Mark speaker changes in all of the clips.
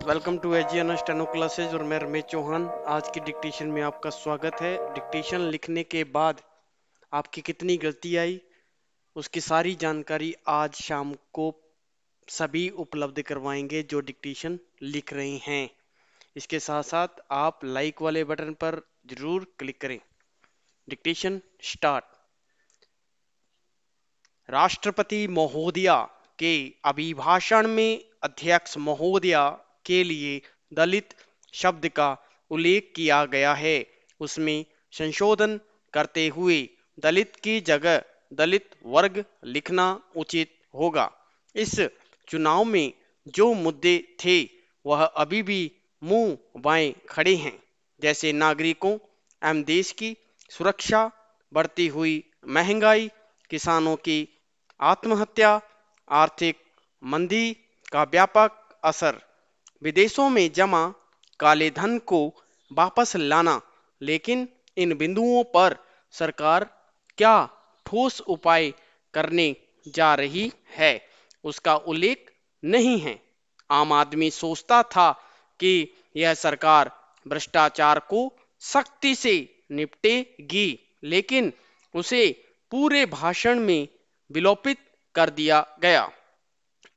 Speaker 1: Welcome to AGN steno classes और मैं रमेश चौहान। आज की डिक्टेशन में आपका स्वागत है। डिक्टेशन लिखने के बाद आपकी कितनी गलती आई उसकी सारी जानकारी आज शाम को सभी उपलब्ध करवाएंगे जो डिक्टेशन लिख रहे हैं। इसके साथ साथ आप लाइक वाले बटन पर जरूर क्लिक करें। Dictation start. राष्ट्रपति महोदया के अभिभाषण में अध्यक्ष महोदया के लिए दलित शब्द का उल्लेख किया गया है। उसमें संशोधन करते हुए दलित की जगह दलित वर्ग लिखना उचित होगा। इस चुनाव में जो मुद्दे थे वह अभी भी मुंह बाएं खड़े हैं, जैसे नागरिकों एवं देश की सुरक्षा, बढ़ती हुई महंगाई, किसानों की आत्महत्या, आर्थिक मंदी का व्यापक असर, विदेशों में जमा काले धन को वापस लाना। लेकिन इन बिंदुओं पर सरकार क्या ठोस उपाय करने जा रही है उसका उल्लेख नहीं है। आम आदमी सोचता था कि यह सरकार भ्रष्टाचार को सख्ती से निपटेगी, लेकिन उसे पूरे भाषण में विलोपित कर दिया गया।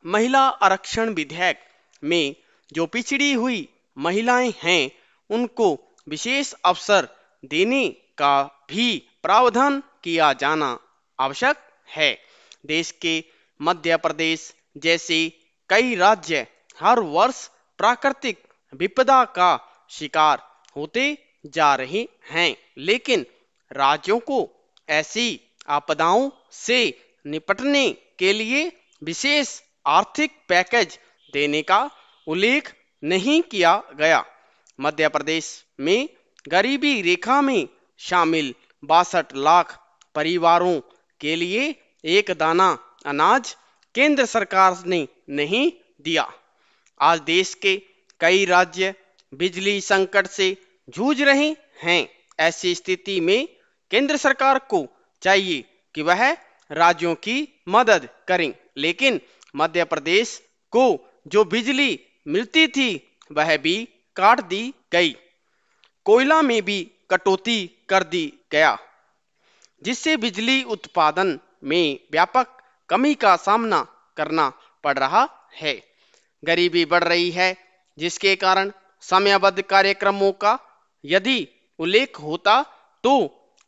Speaker 1: महिला आरक्षण विधेयक में जो पिछड़ी हुई महिलाएं हैं उनको विशेष अवसर देने का भी प्रावधान किया जाना आवश्यक है। देश के मध्य प्रदेश जैसे कई राज्य हर वर्ष प्राकृतिक विपदा का शिकार होते जा रहे हैं, लेकिन राज्यों को ऐसी आपदाओं से निपटने के लिए विशेष आर्थिक पैकेज देने का उल्लेख नहीं किया गया। मध्य प्रदेश में गरीबी रेखा में शामिल 62 लाख परिवारों के लिए एक दाना अनाज केंद्र सरकार ने नहीं दिया। आज देश के कई राज्य बिजली संकट से जूझ रहे हैं। ऐसी स्थिति में केंद्र सरकार को चाहिए कि वह राज्यों की मदद करें, लेकिन मध्य प्रदेश को जो बिजली मिलती थी वह भी काट दी गई। कोयला में भी कटौती कर दी गया, जिससे बिजली उत्पादन में व्यापक कमी का सामना करना पड़ रहा है। गरीबी बढ़ रही है, जिसके कारण समयबद्ध कार्यक्रमों का यदि उल्लेख होता तो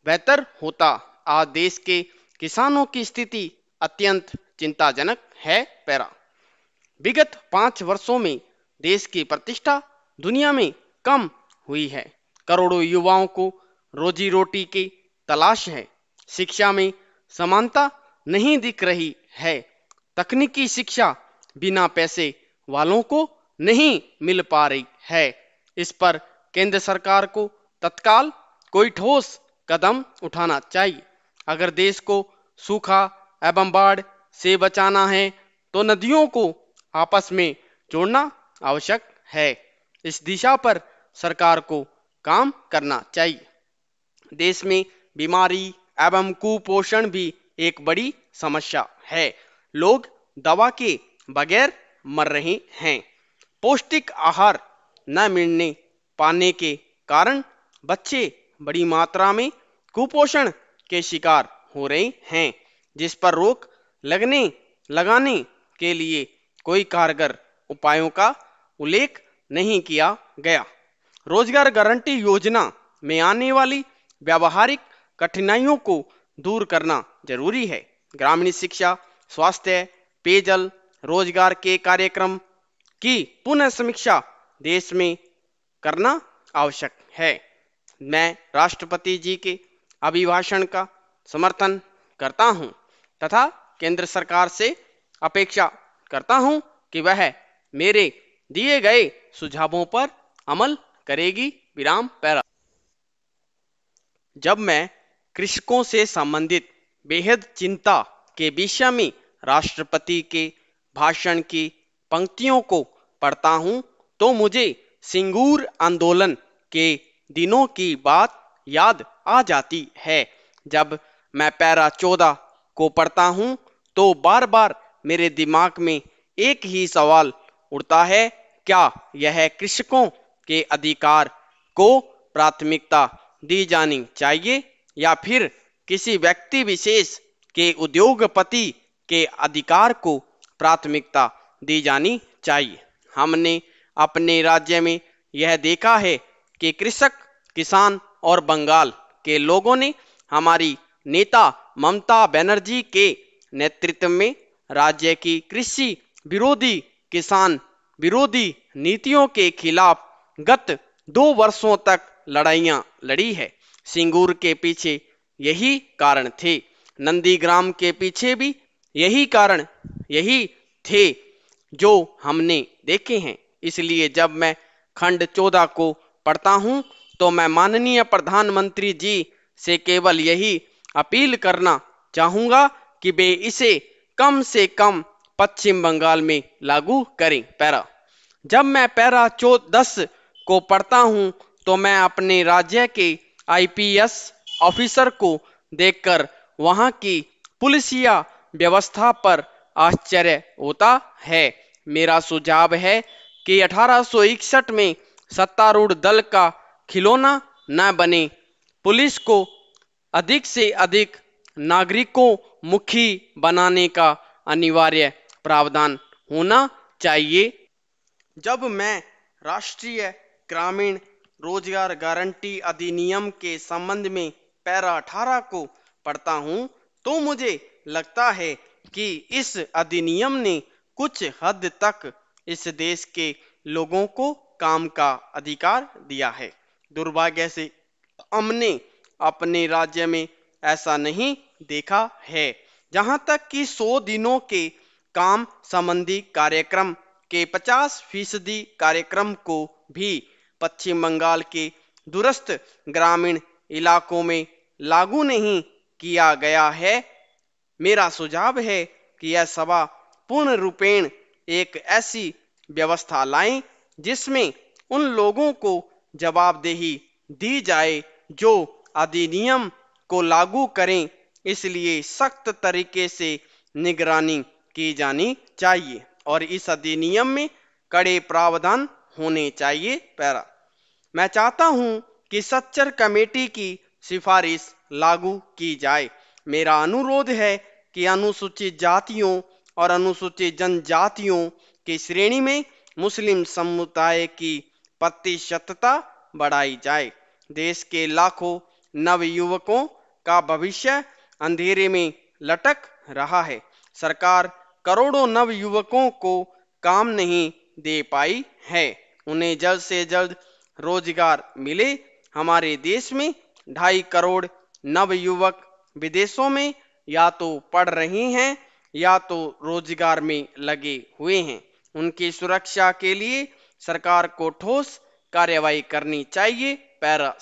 Speaker 1: बेहतर होता। आज देश के किसानों की स्थिति अत्यंत चिंताजनक है। पैरा विगत 5 वर्षों में देश की प्रतिष्ठा दुनिया में कम हुई है। करोड़ों युवाओं को रोजी रोटी की तलाश है। शिक्षा में समानता नहीं दिख रही है। तकनीकी शिक्षा बिना पैसे वालों को नहीं मिल पा रही है। इस पर केंद्र सरकार को तत्काल कोई ठोस कदम उठाना चाहिए। अगर देश को सूखा एवं बाढ़ से बचाना है तो नदियों को आपस में जोड़ना आवश्यक है। इस दिशा पर सरकार को काम करना चाहिए। देश में बीमारी एवं कुपोषण भी एक बड़ी समस्या है। लोग दवा के बगैर मर रहे हैं। पौष्टिक आहार न मिलने पाने के कारण बच्चे बड़ी मात्रा में कुपोषण के शिकार हो रहे हैं, जिस पर रोक लगाने के लिए कोई कारगर उपायों का उल्लेख नहीं किया गया। रोजगार गारंटी योजना में आने वाली व्यावहारिक कठिनाइयों को दूर करना जरूरी है। ग्रामीण शिक्षा, स्वास्थ्य, पेयजल, रोजगार के कार्यक्रम की पुनः समीक्षा देश में करना आवश्यक है। मैं राष्ट्रपति जी के अभिभाषण का समर्थन करता हूं तथा केंद्र सरकार से अपेक्षा करता हूं कि वह मेरे दिए गए सुझावों पर अमल करेगी। विराम पैरा। जब मैं कृषकों से संबंधित बेहद चिंता के विषय में राष्ट्रपति के भाषण की पंक्तियों को पढ़ता हूं तो मुझे सिंगूर आंदोलन के दिनों की बात याद आ जाती है। जब मैं पैरा 14 को पढ़ता हूं तो बार बार मेरे दिमाग में एक ही सवाल उठता है क्या यह कृषकों के अधिकार को प्राथमिकता दी जानी चाहिए या फिर किसी व्यक्ति विशेष के उद्योगपति के अधिकार को प्राथमिकता दी जानी चाहिए? हमने अपने राज्य में यह देखा है कि कृषक, किसान और बंगाल के लोगों ने हमारी नेता ममता बनर्जी के नेतृत्व में राज्य की कृषि विरोधी, किसान विरोधी नीतियों के खिलाफ गत 2 वर्षों तक लड़ाइयां लड़ी है। सिंगूर के पीछे यही कारण थे, नंदीग्राम के पीछे भी यही थे जो हमने देखे हैं। इसलिए जब मैं खंड 14 को पढ़ता हूं तो मैं माननीय प्रधानमंत्री जी से केवल यही अपील करना चाहूंगा कि वे इसे कम से कम पश्चिम बंगाल में लागू करें। पैरा जब मैं पैरा 10 को पढ़ता हूं तो मैं अपने राज्य के आईपीएस ऑफिसर को देखकर वहां की पुलिसिया व्यवस्था पर आश्चर्य होता है। मेरा सुझाव है कि 1861 में सत्तारूढ़ दल का खिलौना न बने, पुलिस को अधिक से अधिक नागरिकों मुखी बनाने का अनिवार्य प्रावधान होना चाहिए। जब मैं राष्ट्रीय ग्रामीण रोजगार गारंटी अधिनियम के संबंध में पैरा 18 को पढ़ता हूं तो मुझे लगता है कि इस अधिनियम ने कुछ हद तक इस देश के लोगों को काम का अधिकार दिया है। दुर्भाग्य से हमने अपने राज्य में ऐसा नहीं देखा है। जहां तक कि 100 दिनों के काम संबंधी कार्यक्रम के 50% कार्यक्रम को भी पश्चिम बंगाल के दूरस्थ ग्रामीण इलाकों में लागू नहीं किया गया है। मेरा सुझाव है कि यह सभा पूर्ण रूपेण एक ऐसी व्यवस्था लाएं जिसमें उन लोगों को जवाबदेही दी जाए जो अधिनियम को लागू करें, इसलिए सख्त तरीके से निगरानी की जानी चाहिए और इस अधिनियम में कड़े प्रावधान होने चाहिए। पैरा मैं चाहता हूं कि सच्चर कमेटी की सिफारिश लागू की जाए। मेरा अनुरोध है कि अनुसूचित जातियों और अनुसूचित जनजातियों की श्रेणी में मुस्लिम समुदाय की प्रतिशतता बढ़ाई जाए। देश के लाखों नवयुवकों का भविष्य अंधेरे में लटक रहा है। सरकार करोड़ों नवयुवकों को काम नहीं दे पाई है। उन्हें जल्द से जल्द रोजगार मिले। हमारे देश में 2.5 करोड़ नवयुवक विदेशों में या तो पढ़ रहे हैं या तो रोजगार में लगे हुए हैं। उनकी सुरक्षा के लिए सरकार को ठोस कार्रवाई करनी चाहिए। पैरा